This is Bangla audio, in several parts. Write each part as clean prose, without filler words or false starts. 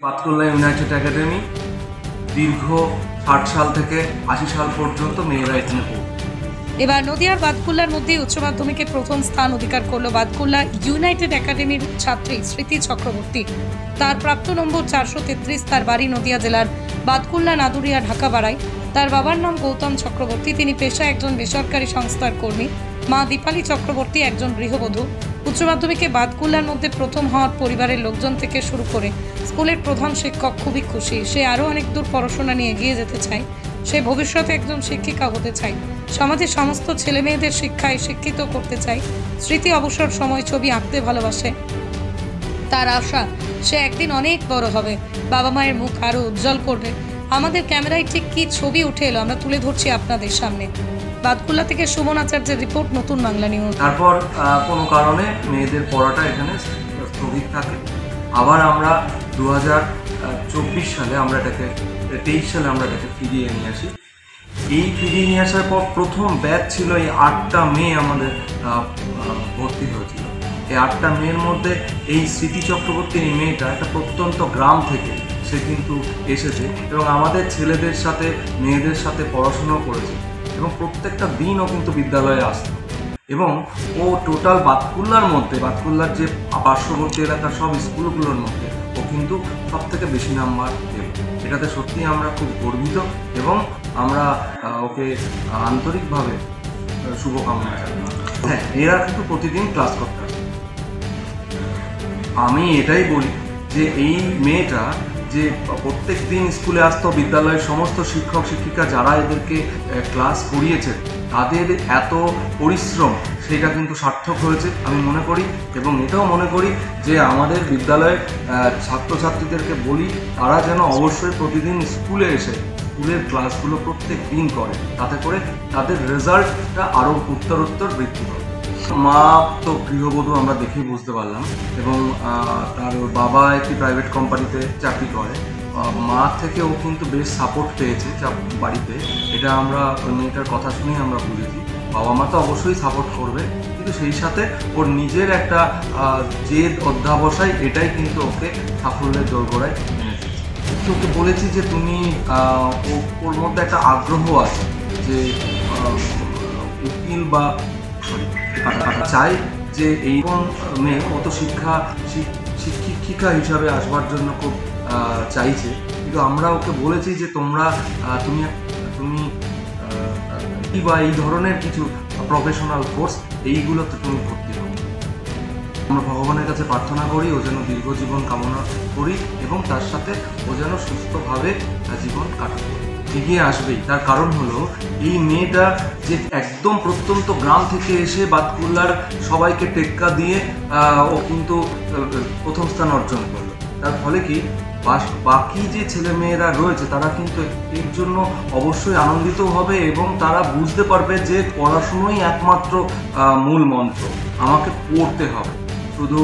বাতকুল্লা ইউনাইটেড একাডেমি দীর্ঘ 60 সাল থেকে 80 সাল পর্যন্ত মেয়েরা এখানে পড়ে। এবার নদিয়ার বাতকুল্লার মধ্যে উচ্চ মাধ্যমিকে প্রথম স্থান অধিকার করলো বাতকুল্লা ইউনাইটেড একাডেমির ছাত্রী স্মৃতি চক্রবর্তী। তার প্রাপ্ত নম্বর 433। তার বাড়ি নদিয়া জেলার বাতকুল্লা নাদুরিয়া ঢাকাপাড়ায়। তার বাবার নাম গৌতম চক্রবর্তী। তিনি পেশায় একজন বেসরকারি সংস্থার কর্মী। মা দীপালি চক্রবর্তী একজন গৃহবধূ। উচ্চ মাধ্যমিকে বাতকুল্লার মধ্যে প্রথম হওয়ার পরিবারের লোকজন থেকে শুরু করে স্কুলের প্রধান শিক্ষক খুবই খুশি। সে আরও অনেক দূর পড়াশোনা নিয়ে এগিয়ে যেতে চায়। সে ভবিষ্যতে একজন শিক্ষিকা হতে চায়। সমাজের সমস্ত ছেলে মেয়েদের শিক্ষায় শিক্ষিত করতে চায়। স্মৃতি অবসর সময় ছবি আঁকতে ভালোবাসে। তার আশা সে একদিন অনেক বড় হবে, বাবা মায়ের মুখ আরও উজ্জ্বল করবে। আমাদের ক্যামেরায় ঠিক কী ছবি উঠে এলো আমরা তুলে ধরছি আপনাদের সামনে। বাতকুল্লা থেকে সুমন আচার্যের রিপোর্ট, নতুন বাংলা নিউজ। তারপর কোনো কারণে মেয়েদের পড়াটা এখানে স্থগিত থাকে। আবার আমরা 2024 সালে আমরা এটাকে 23 সালে আমরা এটাকে ফিরিয়ে নিয়ে আসি। এই ফিরিয়ে নিয়ে আসার পর প্রথম ব্যাচ ছিল এই 8টা মেয়ে আমাদের ভর্তি হয়েছিল। এই 8টা মেয়ের মধ্যে এই স্মৃতি চক্রবর্তী এই মেয়েটা একটা প্রত্যন্ত গ্রাম থেকে সে কিন্তু এসেছে এবং আমাদের ছেলেদের সাথে মেয়েদের সাথে পড়াশুনো করেছে এবং প্রত্যেকটা দিনও কিন্তু বিদ্যালয়ে আসতো এবং ও টোটাল বাতকুল্লার মধ্যে, বাতকুল্লার যে পার্শ্ববর্তী এলাকার সব স্কুলগুলোর মধ্যে ও কিন্তু সব থেকে বেশি নাম্বার পেল। এটাতে সত্যিই আমরা খুব গর্বিত এবং আমরা ওকে আন্তরিকভাবে শুভকামনা জানাই। হ্যাঁ, এরা কিন্তু প্রতিদিন ক্লাস করতে হবে। আমি এটাই বলি যে এই মেয়েটা যে প্রত্যেক দিন স্কুলে আসতো, বিদ্যালয়ের সমস্ত শিক্ষক শিক্ষিকা যারা এদেরকে ক্লাস করিয়েছে তাদের এত পরিশ্রম সেটা কিন্তু সার্থক হয়েছে আমি মনে করি। এবং এটাও মনে করি যে আমাদের বিদ্যালয়ের ছাত্রছাত্রীদেরকে বলি তারা যেন অবশ্যই প্রতিদিন স্কুলে এসে স্কুলের ক্লাসগুলো প্রত্যেক দিন করে, তাতে করে তাদের রেজাল্টটা আরও উত্তরোত্তর বৃদ্ধি পাবে। মা তো গৃহবধূ আমরা দেখেই বুঝতে পারলাম এবং তার বাবা একটি প্রাইভেট কোম্পানিতে চাকরি করে। মা থেকে ও কিন্তু বেশ সাপোর্ট পেয়েছে বাড়িতে, এটা আমরা মেয়েটার কথা শুনেই আমরা বুঝেছি। বাবা মা তো অবশ্যই সাপোর্ট করবে, কিন্তু সেই সাথে ওর নিজের একটা জেদ অধ্যাবসায় এটাই কিন্তু ওকে সাফল্যের দোরগোড়ায় এনেছে। ওকে বলেছি যে তুমি ওর মধ্যে একটা আগ্রহ আছে যে উকিল বা চাই যে এই মেয়ে অত শিক্ষিকা হিসাবে আসবার জন্য খুব চাইছে, কিন্তু আমরা ওকে বলেছি যে তুমি বা এই ধরনের কিছু প্রফেশনাল কোর্স এইগুলোতে তুমি ভর্তি হও। আমরা ভগবানের কাছে প্রার্থনা করি ও যেন দীর্ঘজীবন কামনা করি এবং তার সাথে ও যেন সুস্থভাবে জীবন কাটাতে এগিয়ে আসবেই। তার কারণ হলো এই মেয়েটা যে একদম প্রত্যন্ত গ্রাম থেকে এসে বাতকুল্লার সবাইকে টেক্কা দিয়ে ও কিন্তু প্রথম স্থান অর্জন করলো। তার ফলে কি বাকি যে ছেলে মেয়েরা রয়েছে তারা কিন্তু এর জন্য অবশ্যই আনন্দিত হবে এবং তারা বুঝতে পারবে যে পড়াশুনোই একমাত্র মূল মন্ত্র। আমাকে পড়তে হবে, শুধু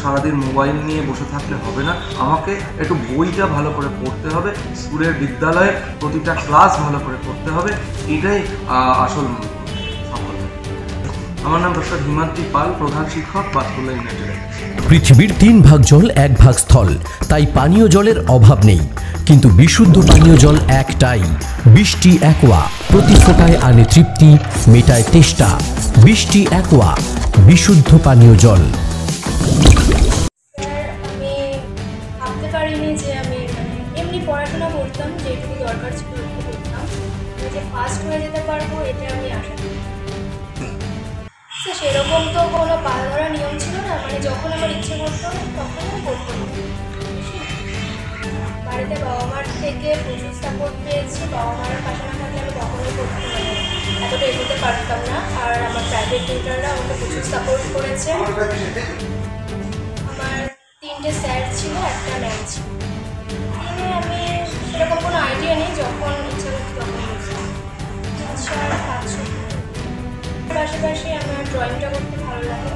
সারাদিন মোবাইল নিয়ে বসে থাকলে হবে না, আমাকে একটু বইটা ভালো করে পড়তে হবে, স্কুলের বিদ্যালয়ের প্রতিটা ক্লাস ভালো করে পড়তে হবে। এটাই আসল সাফল্য। আমার নাম ডক্টর হিমাদ্রি পাল, প্রধান শিক্ষক, বাতকুল্লা ইউনাইটেড। পৃথিবীর 3 ভাগ জল 1 ভাগ স্থল, তাই পানীয় জলের অভাব নেই, কিন্তু বিশুদ্ধ পানীয় জল একটাই, বৃষ্টি অ্যাকোয়া। প্রতি ফোঁটায় আনে তৃপ্তি, মেটায় তেষ্টা। বৃষ্টি অ্যাকোয়া, বিশুদ্ধ পানীয় জল। আমি ভাবতে পারিনি যে আমি এমনি পড়াশোনা করতাম, যেটুকু দরকার ছিল ওটুকু করতাম, যে ফার্স্ট হয়ে যেতে পারবো এটা আমি আশা করি। সেরকম তো কোনো পাল ধরা নিয়ম ছিল না, যখন আমার ইচ্ছে করতো তখন আমি করতাম। বাড়িতে বাবা মার থেকে প্রচুর সাপোর্ট পেয়েছি। বাবা মার পাশে না থাকলে আমি কখনোই করতে এতটা এগোতে পারতাম না। আর আমার প্রাইভেট টিউটাররা আমাকে প্রচুর সাপোর্ট করেছে। আমার 3টে স্যার ছিল, একটা ম্যাম ছিল। আমি সেরকম কোনো আইডিয়া নেই, যখন ইচ্ছা করছি তখন বুঝতাম। আচ্ছা, পাশাপাশি আমার ড্রয়িংটা করতে ভালো লাগে।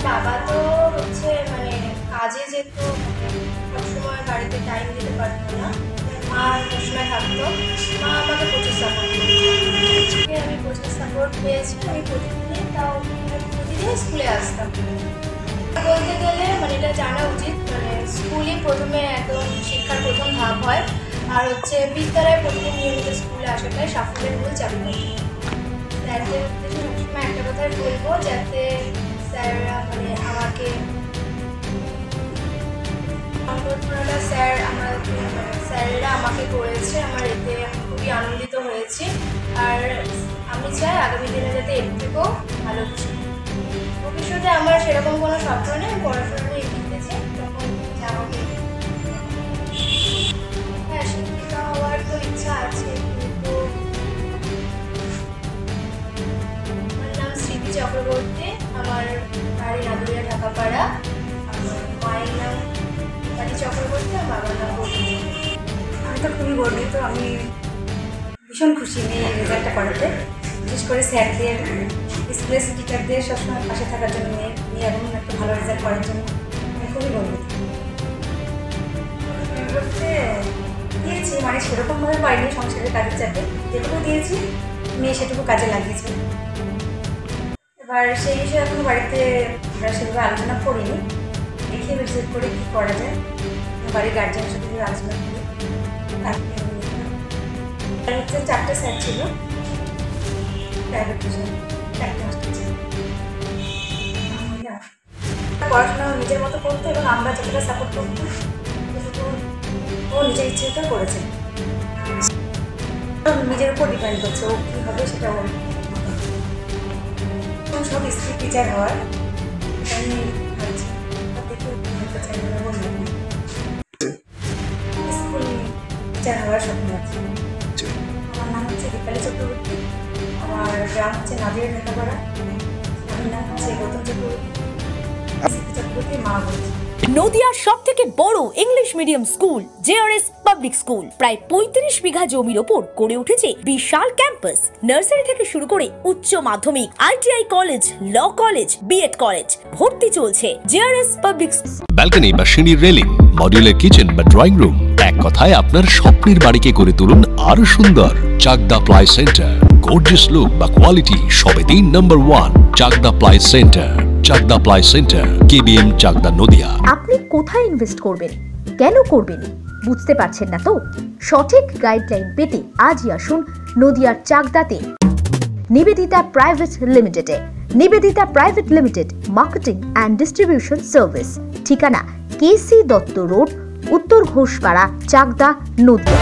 বাবা তো কাজে যেত, সবসময় বাড়িতে টাইম দিতে পারতো না। মা সবসময় থাকতো, মা আমাকে প্রচুর সাপোর্ট করতো। আমি প্রচুর সাপোর্ট পেয়েছি। আমি প্রতিদিন স্কুলে আসতাম। বলতে গেলে মানে এটা জানা উচিত, মানে স্কুলই প্রথমে একদম শিক্ষার প্রথম ধাপ হয়, আর হচ্ছে বিদ্যালয়ে প্রতিদিন নিয়মিত স্কুলে আসাটাই সাফল্যের মূল চাবিকাঠি। স্যারদের উদ্দেশ্যে সবসময় একটা কথাই বলবো, যাতে স্যাররা মানে আমাকে সম্বর্ধনাটা স্যাররা আমাকে করেছে, আমার এতে আমি খুবই আনন্দিত হয়েছি। আর আমি চাই আগামী দিনে যাতে এর থেকেও ভালো কিছু। ভবিষ্যতে আমার সেরকম কোনো স্বপ্ন নেই, পড়াশোনা নিয়ে এগিয়ে চাই, তখন আমাকে হ্যাঁ শিক্ষিকা হওয়ার তো ইচ্ছা আছে, কিন্তু আমার নাম স্মৃতি চক্রবর্তী, আমার বাড়ি নাদুরিয়া ঢাকাপাড়া, আমার মায়ের নাম বাড়ি চক্রবর্তী, আর বাবার নাম গৌতম। আমি তো খুবই গর্বিত, আমি ভীষণ খুশি মেয়ে রেজাল্টটা করাতে, বিশেষ করে স্যারদের স্কুলের টিচারদের সবসময় পাশে থাকার জন্য, মেয়ে এমন একটা ভালো রেজাল্ট করার জন্য আমি খুবই গর্বিত। বলতে দিয়েছি মানে সেরকমভাবে পারিনি, সংসারের কাজের চাপে যেটুকু দিয়েছি মেয়ে সেটুকু কাজে লাগিয়েছে। এবার সেই বিষয়ে এখনো বাড়িতে আমরা সেভাবে আলোচনা করিনি, দেখে ভিজিট করে কী করা যায়, বাড়ির গার্জেনের সাথে আলোচনা করি। আর হচ্ছে 4টে স্যার ছিল, প্রাইভেট টিউশন 4টে মাস্টার ছিল। পড়াশোনা নিজের মতো করতো এবং আমরা যতটা সাপোর্ট করতাম ততটুকু ও নিজের ইচ্ছেটা করেছে, নিজের উপর ডিপেন্ড করছে ও কী হবে সেটা ওর সব স্ত্রী টিচার হওয়ার আমি ভাবছি, দেখে হতে চাই না বললাম স্কুল টিচার হওয়ার স্বপ্ন আছে। আমার নাম হচ্ছে দীপালি চক্রবর্তী, আমার গ্রাম হচ্ছে নাদিয়া ঢাকাপাড়া, আমার নাম হচ্ছে গৌতম চক্রবর্তী, মা বলছি। নদিয়ার সবথেকে বড় English medium school JRS public school, প্রায় 35 বিঘা জমির ওপর গড়ে উঠেছে বিশাল ক্যাম্পাস। নার্সারি থেকে শুরু করে উচ্চ মাধ্যমিক, ITI college, law college, BEd college, ভর্তি চলছে জেআরএস পাবলিক। ব্যালকনি বা সিঁড়ির রেলিং, মডিউলার কিচেন বা ড্রয়িং রুম, এক কথায় আপনার স্বপ্নের বাড়িকে করে তুলুন আরো সুন্দর। Chakdah ply centre, gorgeous look বা কোয়ালিটি সবে 3 নম্বর 1 Chakdah ply centre. Chakdah ply centre, KBM, Chakdah, Nadia. আপনি কোথায় ইনভেস্ট করবেন, কেন করবেন বুঝতে পারছেন না তো? সঠিক গাইডলাইন পেতে আজই আসুন নদিয়ার চাকদাতে নিবেদিতা প্রাইভেট লিমিটেডে। Nivedita private limited, marketing and distribution service. ঠিকানা K C Dutta road, Uttar Ghoshpara, Chakdah, Nadia.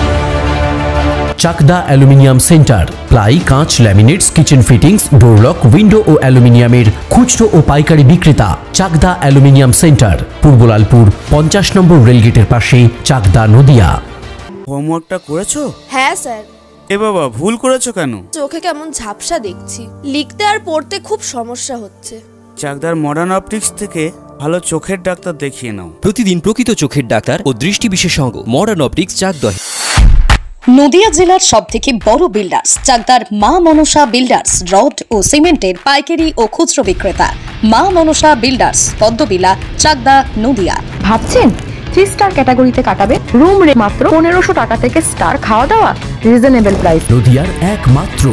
Chakdah aluminium centre, ply, কাঁচ, laminates, kitchen fittings, door lock, window ও অ্যালুমিনিয়ামের খুচরো ও পাইকারি বিক্রেতা। চাকদা অ্যালুমিনিয়াম সেন্টার, পূর্বলালপুর 50 নম্বর রেলগেটের পাশে, চাকদা, নদিয়া। হোমওয়ার্কটা করেছো? হ্যাঁ স্যার। এ বাবা, ভুল করেছো কেন? চোখে কেমন ঝাপসা দেখছি, লিখতে আর পড়তে খুব সমস্যা হচ্ছে। চাকদার মডার্ন অপটিক্স থেকে ভালো চোখের ডাক্তার দেখিয়ে নাও। প্রতিদিন প্রকৃত চোখের ডাক্তার ও দৃষ্টি বিশেষজ্ঞ মডার্ন অপটিক্স, চাকদা। নদিয়া জেলার সবথেকে বড় বিল্ডার্স চাকদার মা মনসা বিল্ডার্স, রড ও সিমেন্টের পাইকারি ও খুচরো বিক্রেতা। মা মনসা বিল্ডার্স, পদ্মবিলা, চাকদা, নদিয়া। ভাবছেন 3 স্টার ক্যাটাগরিতে কাটাবে? রুম রেট মাত্র 1500 টাকা থেকে স্টার, খাওয়া দাওয়া রিজনেবল প্রাইস। নদিয়ার একমাত্র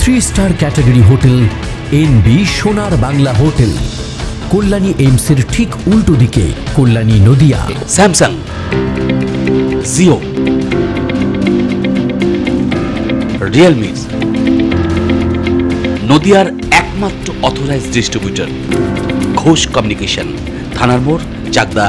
3 স্টার ক্যাটাগরি হোটেল এনবি সোনার বাংলা হোটেল, কল্যাণী এইমসের ঠিক উল্টো দিকে, কল্যাণী, নদিয়া। স্যামসাং, জিও, রিয়েলমি, নদিয়ার একমাত্র অথরাইজড ডিস্ট্রিবিউটর ঘোষ কমিউনিকেশন, থানার মোড়, চাকদা,